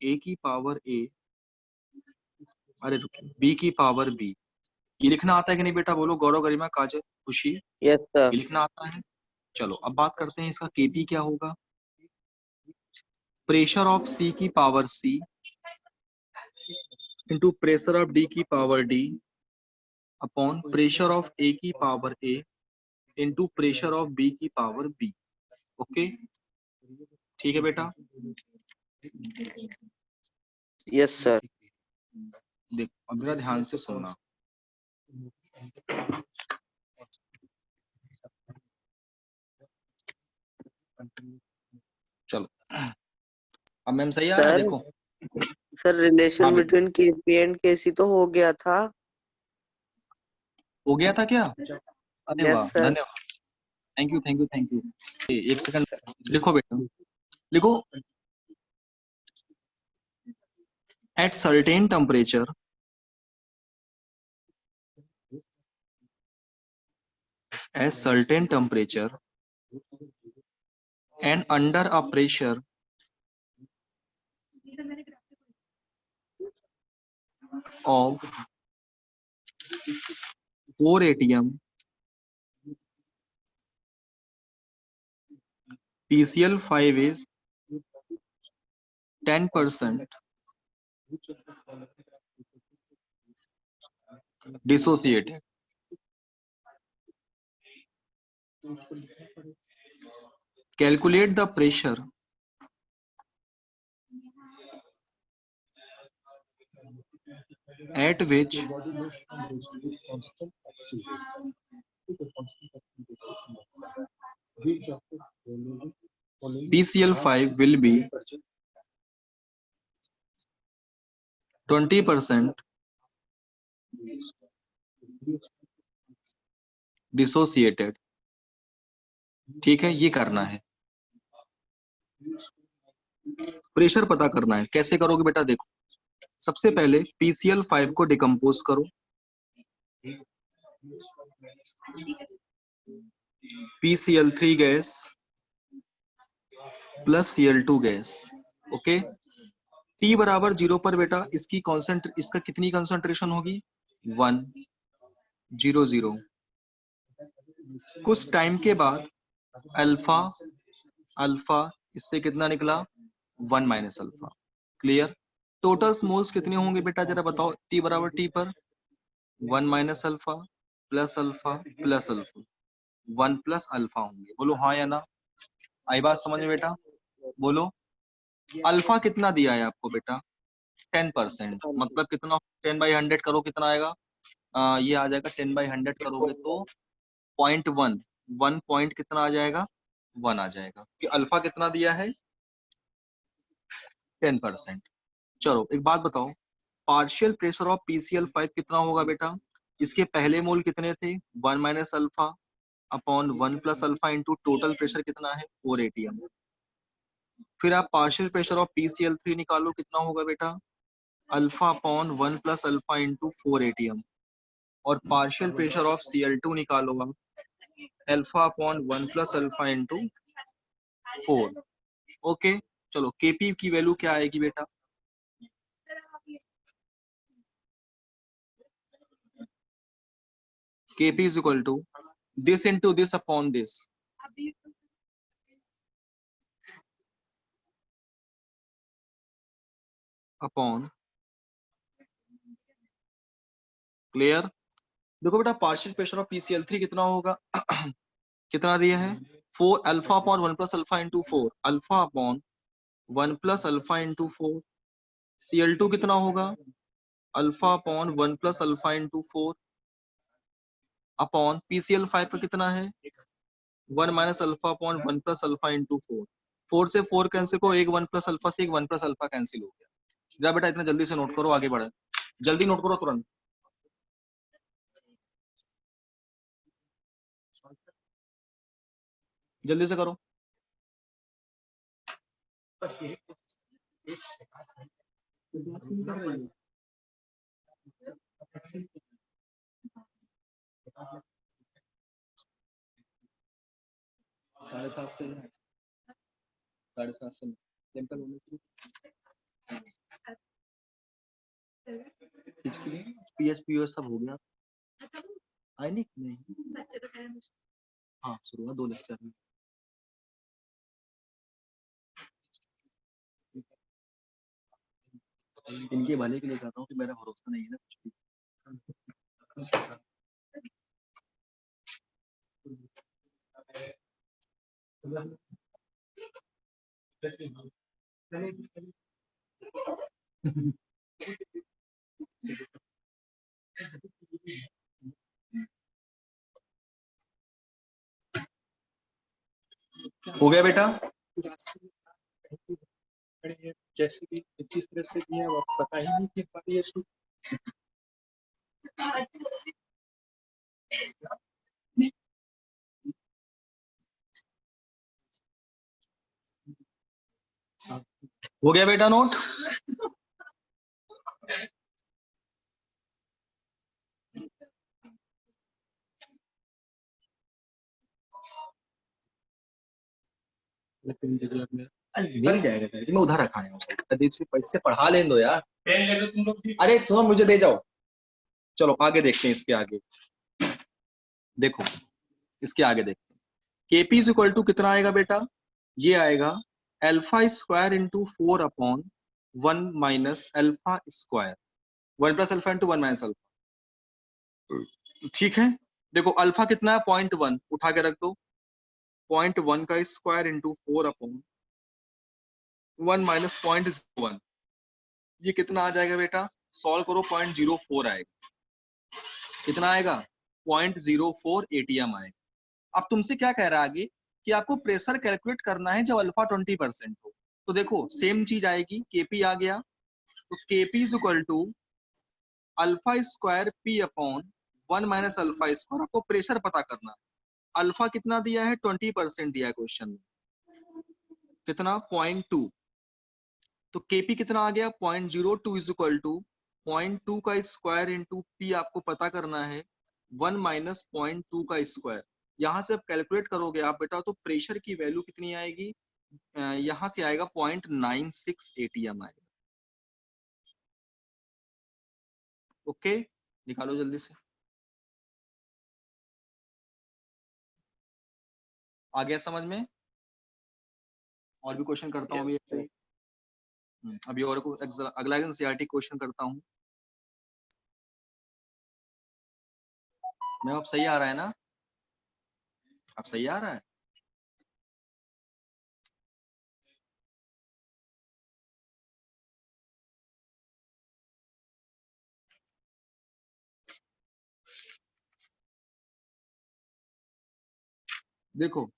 ए की पावर ए, अरे बी की पावर बी, ये लिखना आता है कि नहीं बेटा? बोलो गौरव, गरिमा, काजल, खुशी, यस सर। ये लिखना आता है? चलो अब बात करते हैं इसका केपी क्या होगा। प्रेशर ऑफ सी की power C into pressure of D की power D upon pressure of A की power A into pressure of B की पावर बी। ओके, ठीक है बेटा? Yes sir. देखो अब जरा ध्यान से सुनना। चलो अब मैम सही आ रहा है? सर देखो सर हाँ रिलेशन बेटा, बिटवीन केपी एंड केसी तो हो गया था। हो गया था क्या? अरे यस वाह, सर। धन्यवाद, thank you thank you thank you. एक सेकंड लिखो बेटा, लिखो। At certain temperature, at certain temperature and under a pressure of 4 atm PCl5 is 10% dissociated. Calculate the pressure at which PCl5 will be 20% dissociated। ठीक है, ये करना है, pressure पता करना है। कैसे करोगे बेटा? देखो सबसे पहले PCl5 को डिकम्पोज करो, PCl3 gas plus Cl2 gas. Okay, T बराबर 0 पर बेटा इसका कितनी कंसंट्रेशन होगी? 1 0 0। कुछ टाइम के बाद अल्फा अल्फा इससे कितना निकला? 1 minus alpha. Clear? Total moles कितने होंगे बेटा जरा बताओ? T बराबर T पर 1 minus alpha plus alpha plus alpha, 1 plus alpha होंगे। बोलो हाँ या ना? आई बात समझ में बेटा? बोलो। अल्फा कितना दिया है आपको बेटा? 10%। मतलब कितना? 10/100 करो कितना आएगा? ये आ जाएगा 10/100 करोगे तो 0.1, 1 पॉइंट कितना आ जाएगा? 1 आ जाएगा। कि अल्फा कितना दिया है? 10%। चलो एक बात बताओ, पार्शियल प्रेशर ऑफ PCl5 कितना होगा बेटा? इसके पहले मोल कितने थे? 1 minus alpha upon 1 plus alpha into total pressure कितना है? 4 atm। फिर आप पार्शियल प्रेशर ऑफ PCl3 निकालो, कितना होगा बेटा? Alpha upon 1 plus alpha into 4 atm। और पार्शियल प्रेशर ऑफ Cl2 निकालो आप, alpha upon 1 plus alpha into 4। Okay, चलो Kp की वैल्यू क्या आएगी बेटा? Kp is equal to this into this upon this, upon. Clear? देखो बेटा पार्शियल प्रेशर ऑफ PCl3 कितना होगा? कितना दिया है? 4 alpha upon 1 plus alpha into 4, alpha upon 1 plus alpha into 4। Cl2 कितना होगा? Alpha upon 1 plus alpha into 4 upon PCl5 का कितना है? 1 minus alpha upon 1 plus alpha into 4। 4 से 4 कैंसिल को, एक 1 प्लस अल्फा से एक 1 प्लस अल्फा कैंसिल हो गया। जरा बेटा इतना जल्दी से नोट करो, आगे बढ़े, जल्दी नोट करो तुरंत। जल्दी से करो। साढ़े 7 से 7:30 टेम्पल होने की पीएच पीओएस सब हो गया। आई नहीं हाँ शुरू हुआ 2 लेक्चर में। इनके भले के लिए कर रहा हूँ कि मेरा भरोसा नहीं है ना कुछ भी। हो गया बेटा? जैसे कि जिस तरह से दिया वो पता ही नहीं कि ये हो गया बेटा नोट? मिल जाएगा सर, मैं उधर रखा है प्रदीप से पैसे पढ़ा लेने दो यार। पेन ले लो तुम लोग भी। अरे सुनो मुझे दे जाओ। चलो आगे देखते हैं, इसके आगे देखो, इसके आगे देखते हैं। केपी इज इक्वल टू कितना आएगा बेटा? ये आएगा alpha square into 4 upon 1 minus alpha square, 1 plus alpha into 1 minus alpha. ठीक है, देखो अल्फा कितना है 0.1, उठा के रख दो। 0.1 का स्क्वायर इंटू 4 अपॉन 1 माइनस 0.01, ये कितना आ जाएगा बेटा? सॉल्व करो, 0.04 आएगा। कितना आएगा? 0.04 एटीएम आएगा। अब तुमसे क्या कह रहा है आगे कि आपको प्रेशर कैलकुलेट करना है जब अल्फा 20% हो। तो देखो सेम चीज आएगी, केपी आ गया, तो KP is equal to alpha square P upon 1 minus alpha square. आपको प्रेशर पता करना है। अल्फा कितना दिया है? 20% दिया है क्वेश्चन में। कितना? 0.2। तो केपी कितना आ गया? 0.02 इज इक्वल टू 0.2 का स्क्वायर इंटू पी आपको पता करना है 1 माइनस 0.2 का स्क्वायर। यहां से आप कैलकुलेट करोगे आप बेटा, तो प्रेशर की वैल्यू कितनी आएगी? यहां से आएगा 0.96 एटीएम आएगा। ओके, निकालो जल्दी से। आ गया समझ में? और भी क्वेश्चन करता हूँ अभी ऐसे ही। अभी और को अगला एनसीईआरटी क्वेश्चन करता हूँ मैं। अब सही आ रहा है ना? अब सही आ रहा है? देखो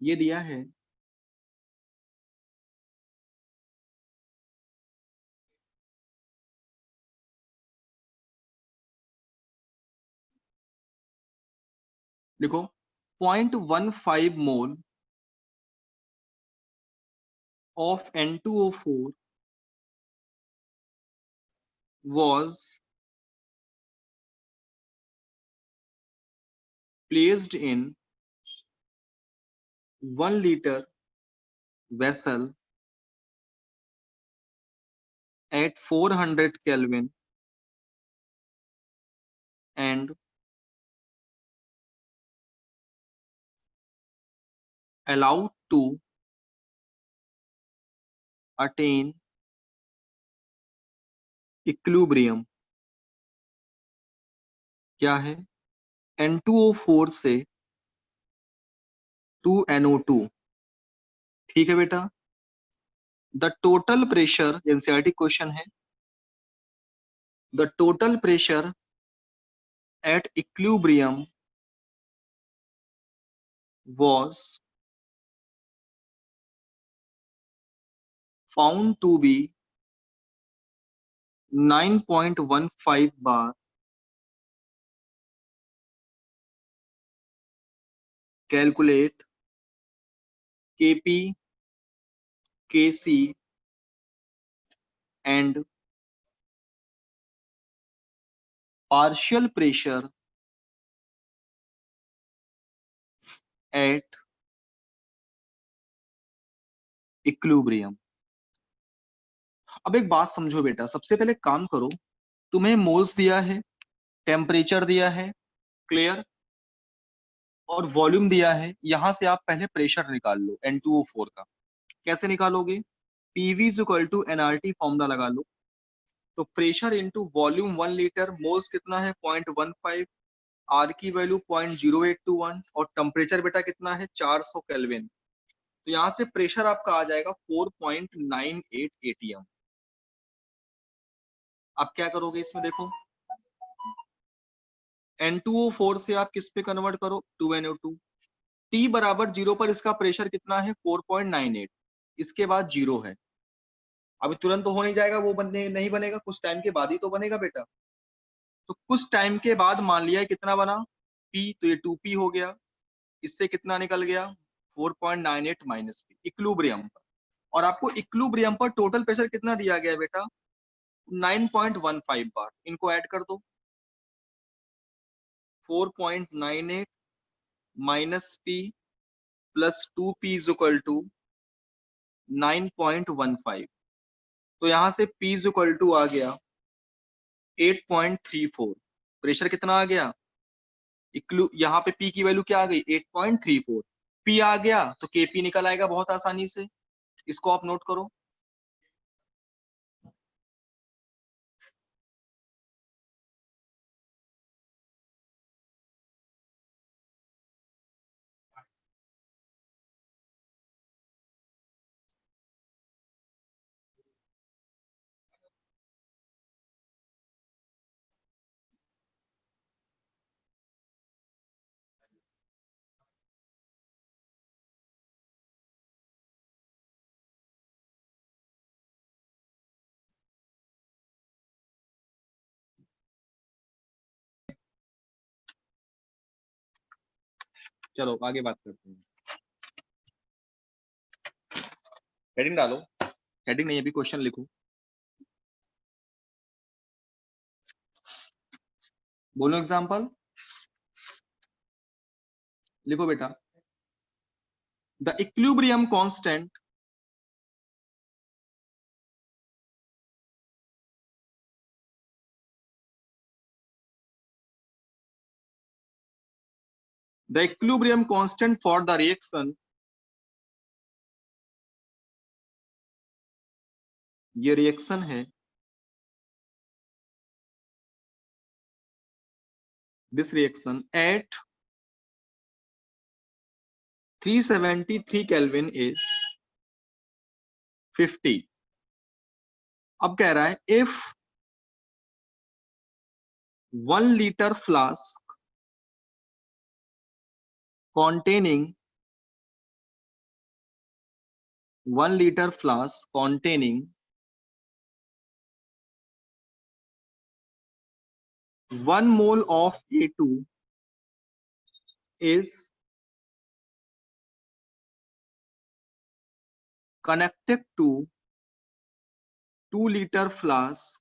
ये दिया है देखो 0.15 मोल of N2O4 was placed in 1 liter vessel at 400 Kelvin and allowed to attain equilibrium। क्या है? N2O4 से 2NO2। ठीक है बेटा, the total pressure, NCERT question है, the total pressure at equilibrium was found to be 9.15 bar। Calculate Kp, Kc and partial pressure at equilibrium। अब एक बात समझो बेटा, सबसे पहले काम करो, तुम्हें मोल्स दिया है, टेम्परेचर दिया है, क्लियर, और वॉल्यूम दिया है। यहां से आप पहले प्रेशर निकाल लो N2O4 का। कैसे निकालोगे? PV is equal to NRT formula लगा लो। तो pressure into volume 1 litre, moles कितना है 0.15, आर की वैल्यू 0.0821, और टेम्परेचर बेटा कितना है 400 केल्विन। तो यहां से प्रेशर आपका आ जाएगा 4.98 ATM। आप क्या करोगे इसमें देखो, N2O4 से आप किस पे कन्वर्ट करो, 2NO2। T बराबर 0 पर इसका प्रेशर कितना है 4.98, इसके बाद 0 है। अभी तुरंत तो हो नहीं जाएगा, वो बनने नहीं बनेगा, कुछ टाइम के बाद ही तो बनेगा बेटा। तो कुछ टाइम के बाद मान लिया कितना बना P, तो ये 2P हो गया। इससे कितना निकल गया 4.98 माइनस P इक्विलिब्रियम पर। और आपको इक्विलिब्रियम पर टोटल प्रेशर कितना दिया गया बेटा 9.15 बार। इनको ऐड कर दो, 4.98 minus P plus 2P is equal to 9.15। तो यहां से P इज इक्वल टू आ गया 8.34। प्रेशर कितना आ गया, यहाँ पे P की वैल्यू क्या आ गई 8.34। P आ गया तो KP निकल आएगा बहुत आसानी से। इसको आप नोट करो। चलो आगे बात करते हैं। हेडिंग डालो, हेडिंग नहीं अभी क्वेश्चन लिखो। बोलो एग्जांपल, लिखो बेटा। The equilibrium constant for the reaction, ये रिएक्शन है, this reaction at 373 kelvin is 50। अब कह रहा है if 1 litre flask containing 1 liter flask containing 1 mole of A2 is connected to 2 liter flask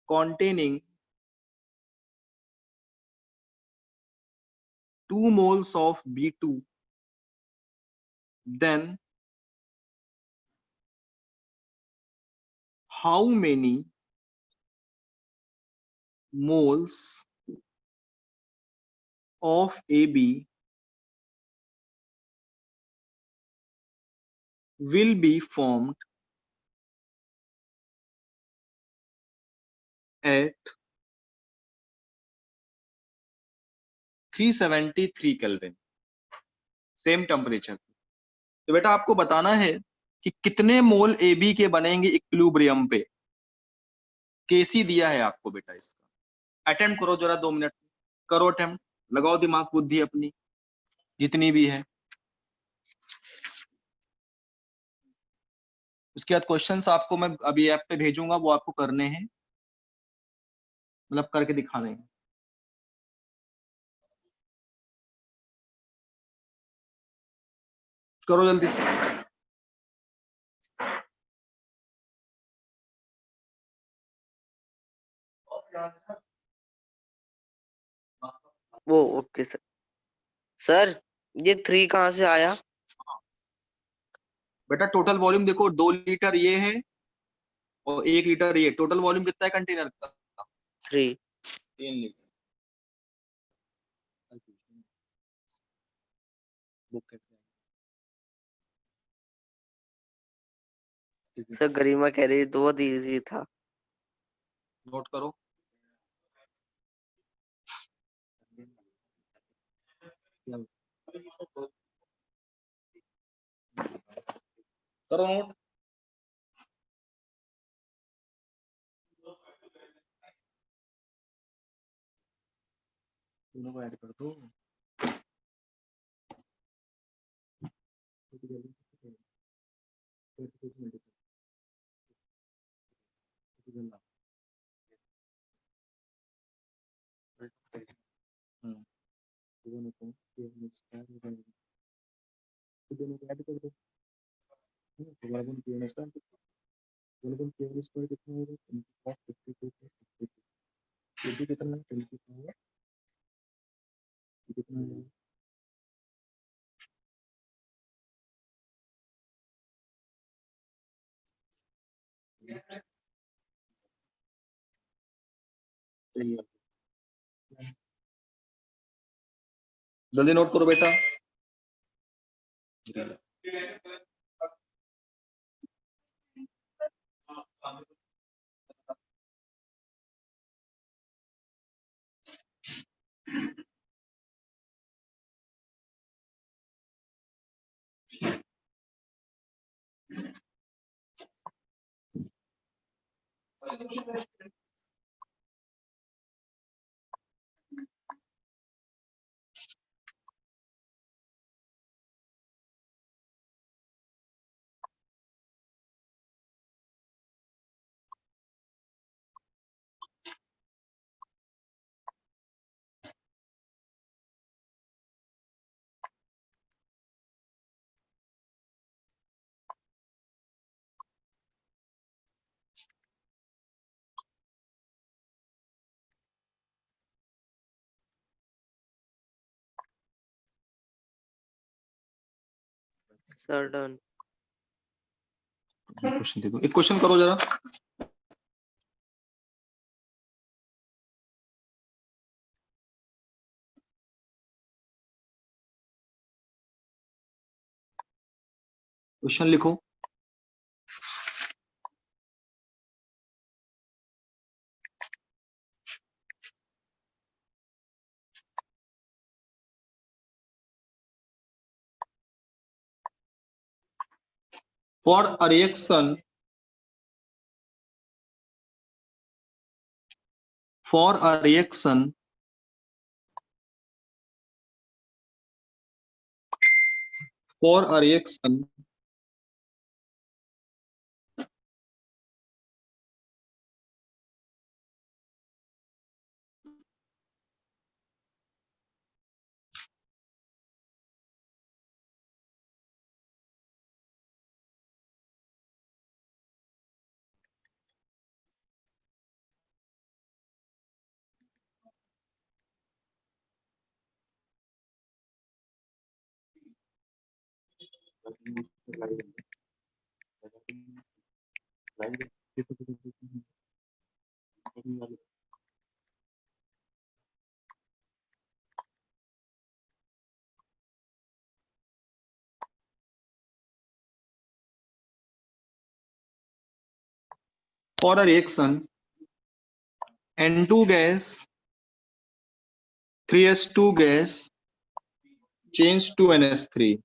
containing 2 moles of B2, then how many moles of AB will be formed at 373 kelvin, same temperature. तो बेटा आपको बताना है कि कितने मोल AB के बनेंगे equilibrium पे। केसी दिया है आपको बेटा, इसका अटेम्प्ट करो जरा 2 मिनट, करो अटेम्प्ट, लगाओ दिमाग बुद्धि अपनी जितनी भी है। उसके बाद क्वेश्चंस आपको मैं अभी ऐप पे भेजूंगा, वो आपको करने हैं, मतलब करके दिखाने हैं। करो जल्दी से। वो ओके सर। सर ये 3 कहाँ से आया? बेटा टोटल वॉल्यूम देखो 2 लीटर ये है और 1 लीटर ये, टोटल वॉल्यूम कितना है कंटेनर का? 3। 3 लीटर। बुक कैसे आएगी? सर गरिमा कह रही है बहुत इजी था। नोट करो। करो नोट। दोनों को ऐड कर दो। दोनों को ऐड कर दो। दोनों केवल स्क्वायर कितना होगा? 52 कितना है? 24 कितना है? सही है। जल्दी नोट करो बेटा। Sir done. क्वेश्चन दे दो, एक क्वेश्चन करो जरा। क्वेश्चन लिखो। For a reaction, for a reaction for a reaction for a reaction N2 gas 3s2 gas change to NS3.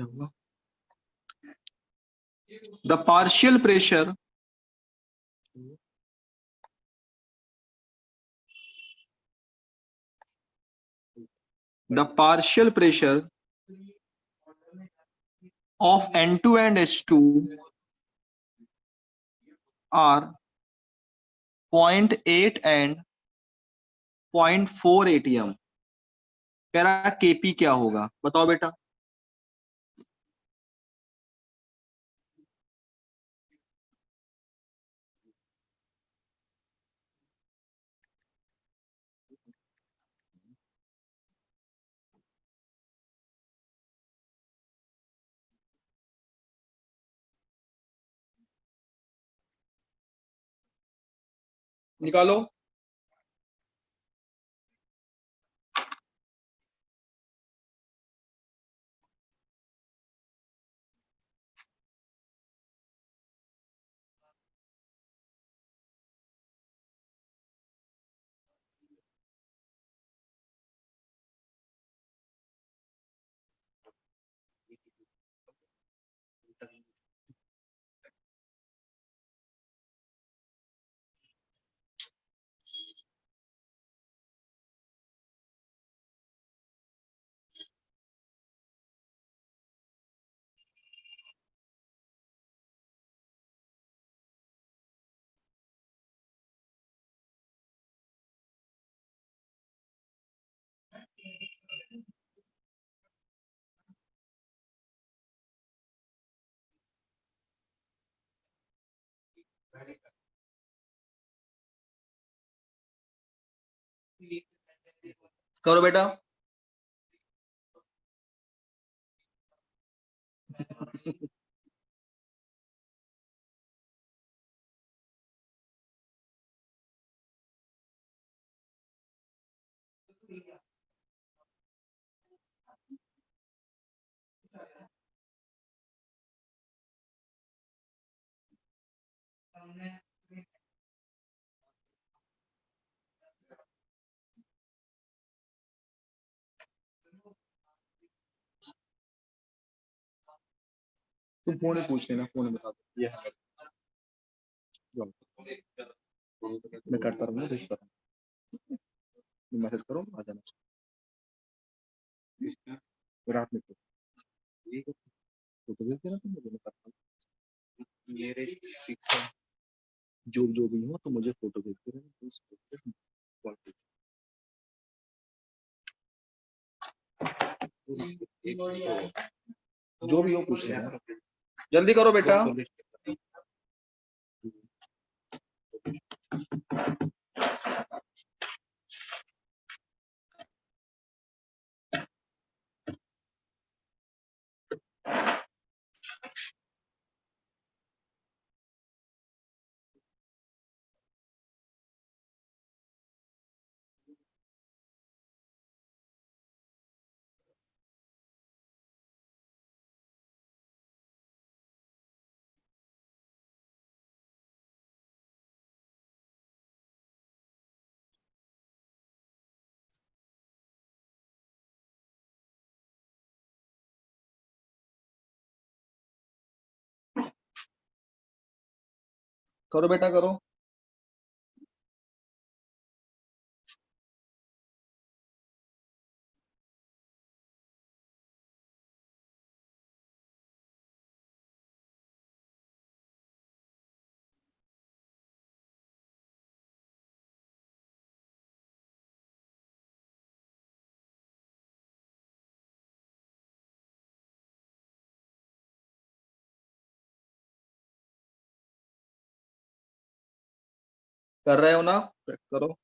क्या हुआ? The partial pressure of N2 and H2 are 0.8 and 0.4 ATM। कह रहा KP क्या होगा, बताओ बेटा। निकालो। करो बेटा। तुम फोन में पूछ लेना, फोन में बता दो। ये है मेरे पास। जाओ। मैं करता रहूंगा, भेज पर मैसेज करो, आ जाना। रात में फोटो भेज देना तुम मुझे, मैं करता हूँ। मेरे शिक्षा जो जो भी हो तो मुझे फोटो भेज देना, कॉल पे। जो भी हो पूछ लेना। जल्दी करो बेटा। करो बेटा, करो। कर रहे हो ना, करो।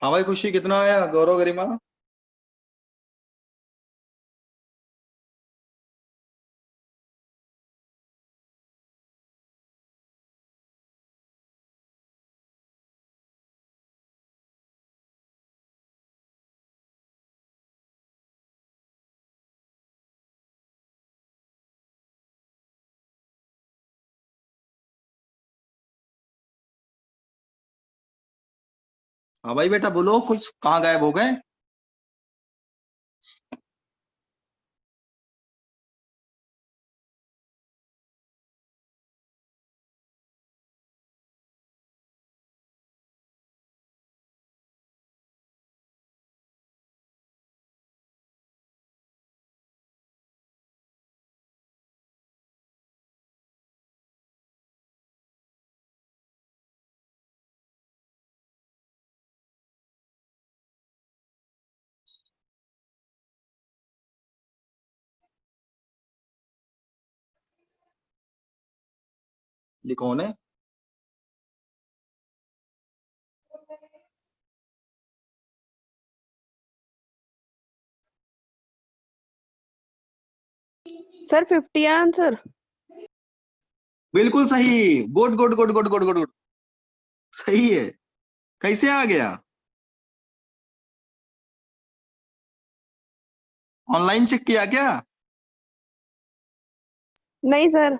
हाँ भाई खुशी कितना आया गौरव गरिमा? हाँ भाई बेटा बोलो, कुछ कहाँ गायब हो गए? ये कौन है? Sir 50 answer. बिल्कुल सही, good good good good good good good, सही है। कैसे आ गया? ऑनलाइन चेक किया क्या? नहीं सर।